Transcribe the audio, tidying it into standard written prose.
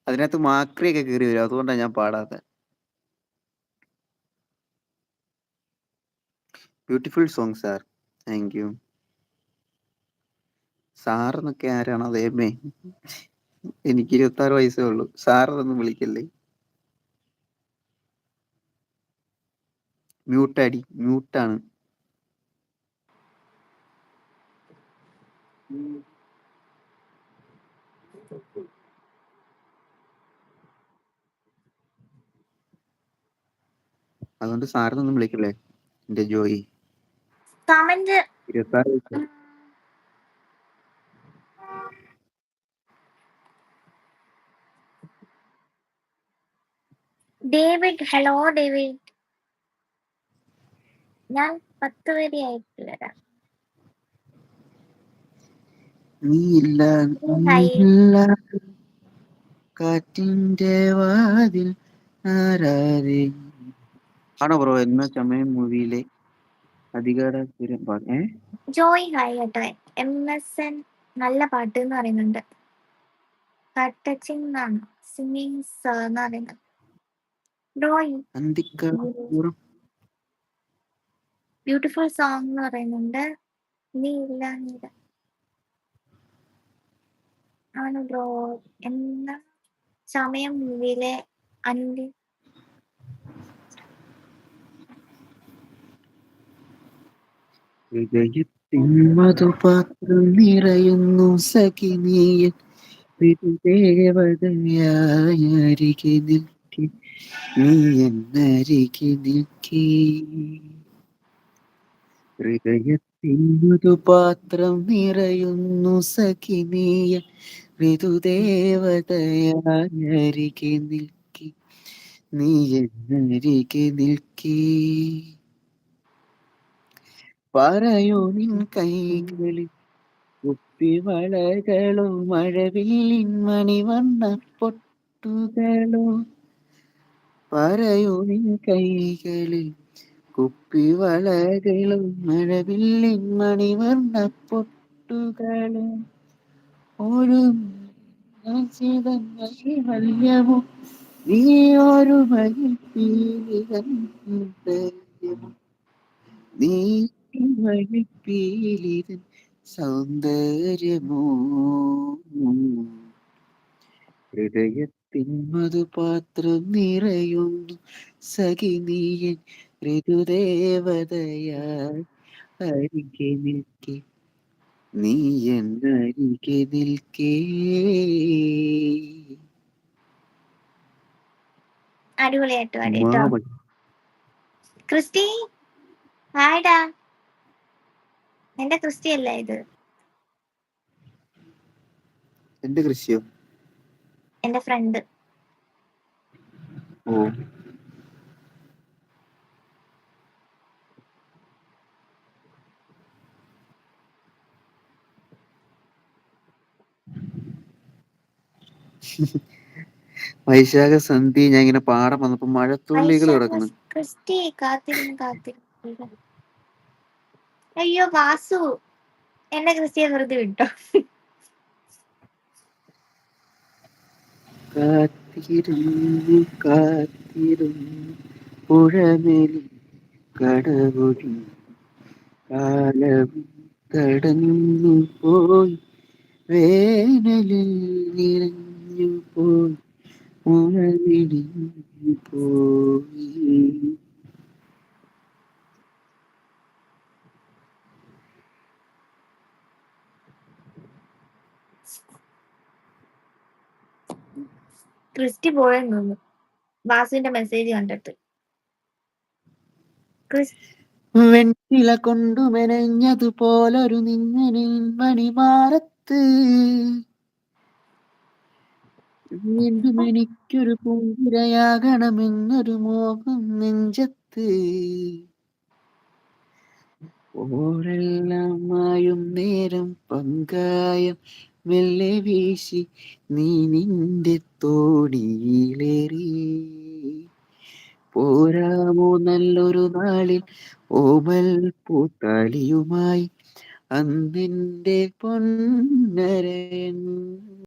അതിനകത്ത് മാക്രിയൊക്കെ കേറി വരും. അതുകൊണ്ടാ ഞാൻ പാടാത്തെ. Beautiful song sir. Thank you. സാറെന്നൊക്കെ ആരാണോ ദൈവമേ. എനിക്ക് 26 വയസ്സേ ഉള്ളൂ. സാറെന്നൊന്നും വിളിക്കല്ലേ. മ്യൂട്ടാടി. മ്യൂട്ടാണ്. അതുകൊണ്ട് സാറെന്നൊന്നും വിളിക്കല്ലേ എന്റെ ജോയി. കമന്റ് 26 വയസ്സ്. David, hello David. ഞാൻ 10 വരെ ആയിട്ടില്ല. നീയില്ല നീയില്ല കാറ്റിന്റെ വാതിൽ ആരാതെ ആണോ ബ്രോ എന്നാ ചമയം മൂവിയിലെ അധികാരപുരം പാട്ട്? ജോയ് ഹായ് കേട്ടോ. MSN നല്ല പാട്ട് എന്ന് പറയുന്നുണ്ട്. ടച്ചിങ് എന്നാണ് സിംഗിങ് എന്ന് പറയുന്നത്. ജോയ് അന്തിക്കാപുരം ബ്യൂട്ടിഫുൾ സോങ് എന്ന് പറയുന്നുണ്ട്. നീ ഇല്ല നീല ആണ് ബ്രോ. എന്ന സമയം മൂവിയിലെ അന്തി ഹൃദയത്തിൻ മധുപാത്രം നിറയുന്നു സഖി നീയൻ ദേവതയായരികെ നിൽക്കെ നീ എന്നരികെ നിൽക്കേ. ഹൃദയത്തിൻ മധുപാത്രം നിറയുന്നു സഖി നീയൻ ഋതുദേവതയായരികെ നിൽക്കെ നീ എന്നരികെ നിൽക്കേ. പറയൂ നിൻ കൈകളിൽ കുപ്പിവളകളോ മഴവില്ലിൻ മണിവർണ്ണ പൊട്ടുകളോ. പറയൂ നിൻ കൈകളിൽ കുപ്പിവളകളും മഴവില്ലിൻ മണിവർണ്ണ പൊട്ടുകളോ. ഒരു വല്യമോ നീ ഒരു മയിൽപ്പീലിതൻ നീ മയിൽപ്പീലിതൻ സൗന്ദര്യമോ. ഹൃദയത്തിൻ മധുപാത്രം നിറയുന്നു സഖി നീയൻ ഋതുദേവതയായി അരികെ നിൽക്കെ നീ എന്നരികെ നിൽക്കേ. അടിപൊളിയായിട്ട് പാടി കേട്ടോ. ക്രിസ്റ്റി ഹായ്ഡാ. എന്റെ ക്രിസ്റ്റി അല്ല ഇത്. എന്റെ കൃഷിയോ? എന്റെ ഫ്രണ്ട്. ഓ വൈശാഖ സന്ധി ഞാൻ ഇങ്ങനെ പാടം വന്നപ്പോ മഴത്തുള്ളികൾ കിടക്കുന്നു. ക്രിസ്റ്റി കാത്തിരുന്ന്. അയ്യോ വാസു, എന്റെ ക്രിസ്റ്റിയെ വെറുതെ വിട്ടോ. കാത്തിരുന്നു പുഴമേലി കടവൊഴി കാലവും കടന്നു പോയി വേനലിൽ നിറഞ്ഞു പോയി ഉണവിടിഞ്ഞു പോയി. ക്രിസ്റ്റി പോയെന്ന് തോന്നുന്നു വാസുവിന്റെ മെസ്സേജ് കണ്ടിട്ട്. വെണ്ണില കൊണ്ടു മെനഞ്ഞതുപോലൊരു നിങ്ങനിൽ മണിമാറത്ത് വീണ്ടും എനിക്കൊരു പൂങ്കിരയാകണമെന്നൊരു മോഹം നെഞ്ചത്ത്. ഓരെല്ലാം മായും നേരം പങ്കായം മെല്ലെ വീശി നീ നിന്റെ തോണിയിലേറി പോരാമോ നല്ലൊരു നാളിൽ ഓമൽ പൂത്താലിയുമായി അന്നെന്റെ പൊന്നരയൻ.